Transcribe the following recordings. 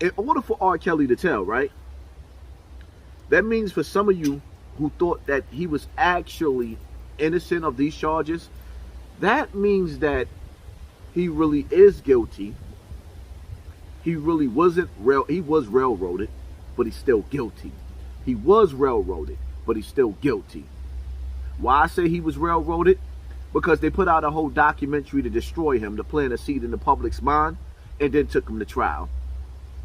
In order for R. Kelly to tell, right? That means for some of you who thought that he was actually innocent of these charges, that means that he really is guilty. He really wasn't real. He was railroaded, but he's still guilty. He was railroaded, but he's still guilty. Why I say he was railroaded? Because they put out a whole documentary to destroy him, to plant a seed in the public's mind, and then took him to trial.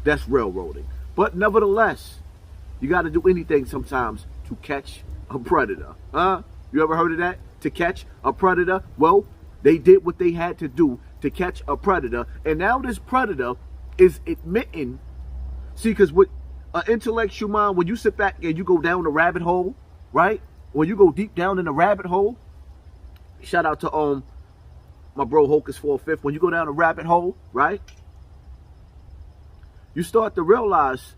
That's railroading. But nevertheless, you got to do anything sometimes to catch a predator. You ever heard of that? To catch a predator? Well, they did what they had to do to catch a predator. And now this predator is admitting. See, because with an intellectual mind, when you sit back and you go down the rabbit hole, right? When you go deep down in the rabbit hole, shout out to my bro Hocus 4/5. When you go down the rabbit hole, right? You start to realize,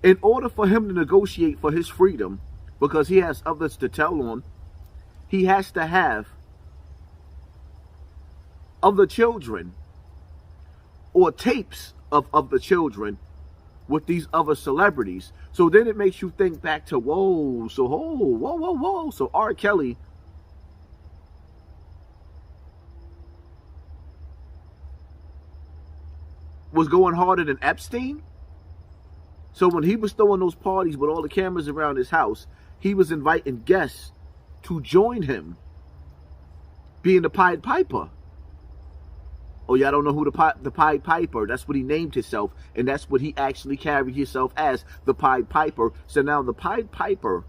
in order for him to negotiate for his freedom, because he has others to tell on, he has to have other children or tapes of the children with these other celebrities. So then it makes you think back to, whoa, so R. Kelly was going harder than Epstein? So when he was throwing those parties with all the cameras around his house, he was inviting guests to join him, being the Pied Piper. Oh, y'all don't know who the Pied Piper, that's what he named himself, and that's what he actually carried himself as, the Pied Piper. So now the Pied Piper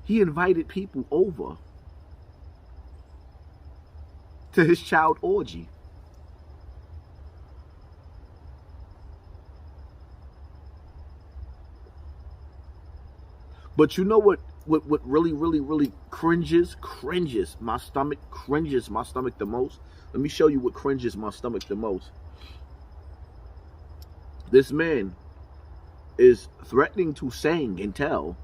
he invited people over to his child orgy. But you know what really cringes my stomach the most? Let me show you what cringes my stomach the most. This man is threatening to sing and tell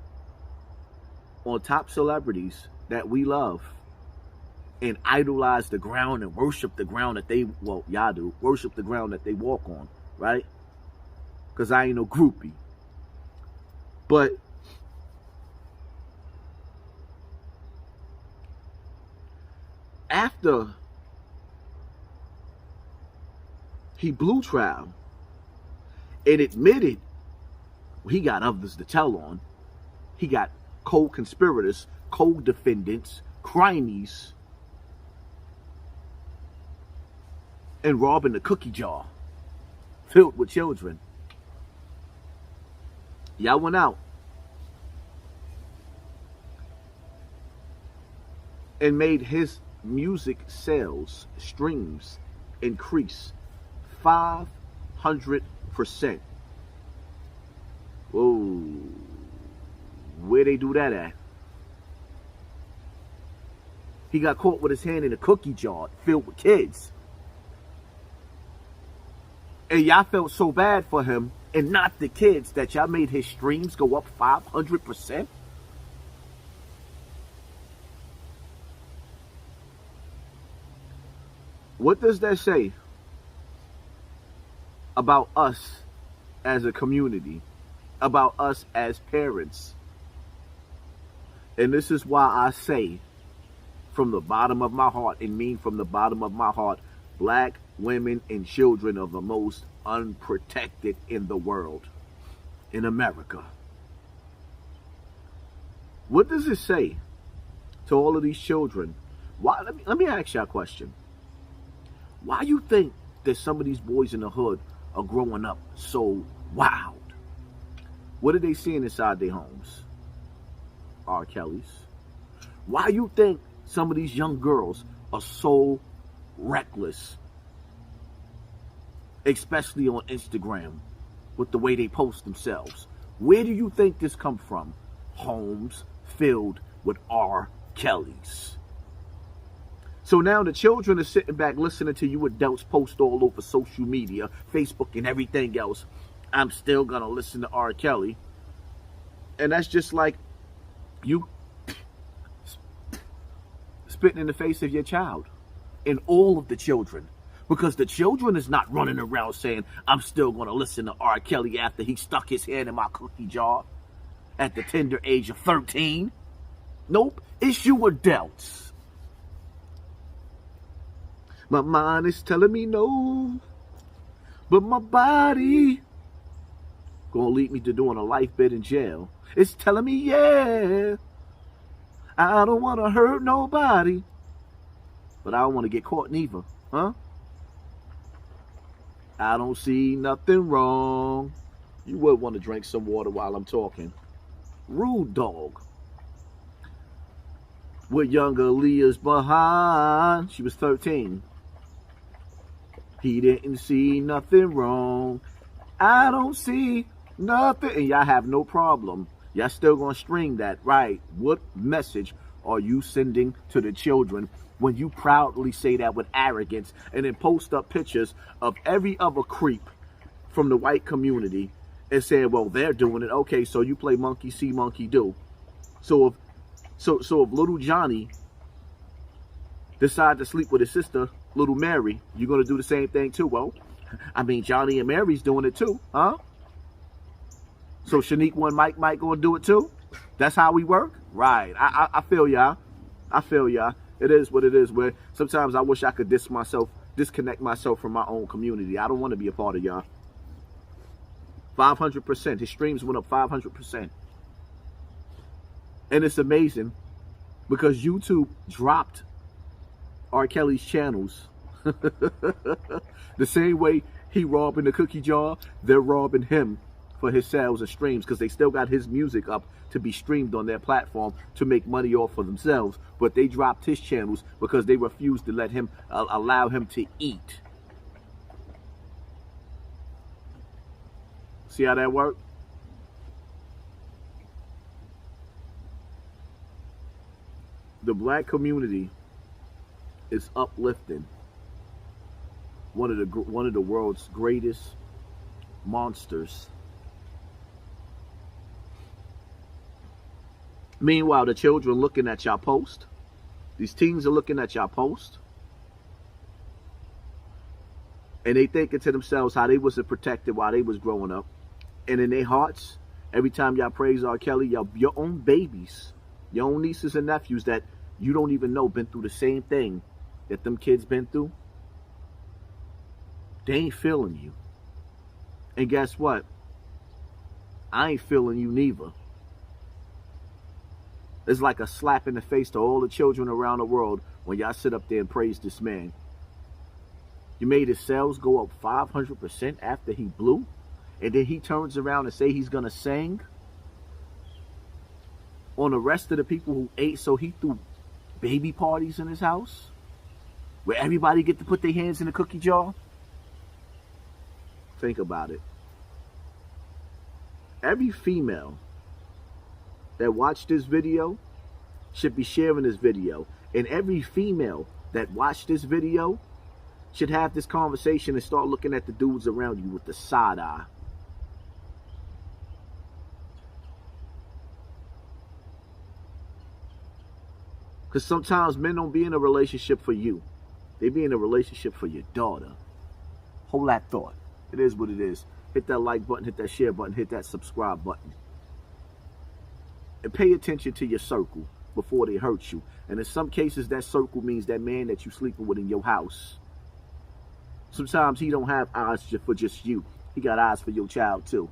on top celebrities that we love and idolize the ground and worship the ground that they, well, y'all do, worship the ground that they walk on, right? Because I ain't no groupie. But after he blew trial and admitted he got others to tell on, he got co-conspirators, co-defendants, crimies, and robbing the cookie jar filled with children. Y'all went out and made his music sales, streams, increase 500%. Whoa. Where they do that at? He got caught with his hand in a cookie jar filled with kids. And y'all felt so bad for him and not the kids that y'all made his streams go up 500%? What does that say about us as a community, about us as parents? And this is why I say from the bottom of my heart, and mean from the bottom of my heart, black women and children are the most unprotected in the world, in America. What does it say to all of these children? Why? Let me ask you a question. Why you think that some of these boys in the hood are growing up so wild? What are they seeing inside their homes? R. Kelly's. Why you think some of these young girls are so reckless, especially on Instagram, with the way they post themselves? Where do you think this come from? Homes filled with R. Kellys. So now the children are sitting back listening to you adults post all over social media, Facebook and everything else. I'm still going to listen to R. Kelly. And that's just like you spitting in the face of your child and all of the children. Because the children is not running around saying, I'm still going to listen to R. Kelly after he stuck his hand in my cookie jar at the tender age of 13. Nope, it's you adults. My mind is telling me no, but my body gonna lead me to doing a life bid in jail. It's telling me, yeah, I don't want to hurt nobody, but I don't want to get caught neither, huh? I don't see nothing wrong. You would want to drink some water while I'm talking. Rude dog. With younger Leah's behind. She was 13. He didn't see nothing wrong. I don't see nothing. And y'all have no problem. Y'all still gonna string that, right? What message are you sending to the children when you proudly say that with arrogance and then post up pictures of every other creep from the white community and saying, well, they're doing it. Okay, so you play monkey see, monkey do. So if little Johnny decide to sleep with his sister, little Mary, you're gonna do the same thing too. Well, I mean, Johnny and Mary's doing it too, huh? So Shaniqua and Mike gonna do it too? That's how we work? Right. I feel y'all. I feel y'all. It is what it is. Where sometimes I wish I could disconnect myself from my own community. I don't want to be a part of y'all. 500%. His streams went up 500%. And it's amazing because YouTube dropped R. Kelly's channels. The same way he robbing the cookie jar, they're robbing him for his sales and streams because they still got his music up to be streamed on their platform to make money off for themselves. But they dropped his channels because they refused to let him allow him to eat. See how that worked? The black community is uplifting one of the world's greatest monsters. Meanwhile, the children looking at y'all post. These teens are looking at y'all post. And they thinking to themselves how they wasn't protected while they was growing up. And in their hearts, every time y'all praise R. Kelly, your own babies, your own nieces and nephews that you don't even know been through the same thing that them kids been through, they ain't feeling you. And guess what? I ain't feeling you neither. It's like a slap in the face to all the children around the world when y'all sit up there and praise this man. You made his sales go up 500% after he blew, and then he turns around and say he's gonna sing on the rest of the people who ate, so he threw baby parties in his house where everybody get to put their hands in the cookie jar. Think about it. Every female that watched this video should be sharing this video. And every female that watched this video should have this conversation and start looking at the dudes around you with the side eye. Because sometimes men don't be in a relationship for you. They be in a relationship for your daughter. Hold that thought. It is what it is. Hit that like button, hit that share button, hit that subscribe button. And pay attention to your circle before they hurt you. And in some cases, that circle means that man that you sleeping with in your house. Sometimes he don't have eyes for just you. He got eyes for your child too.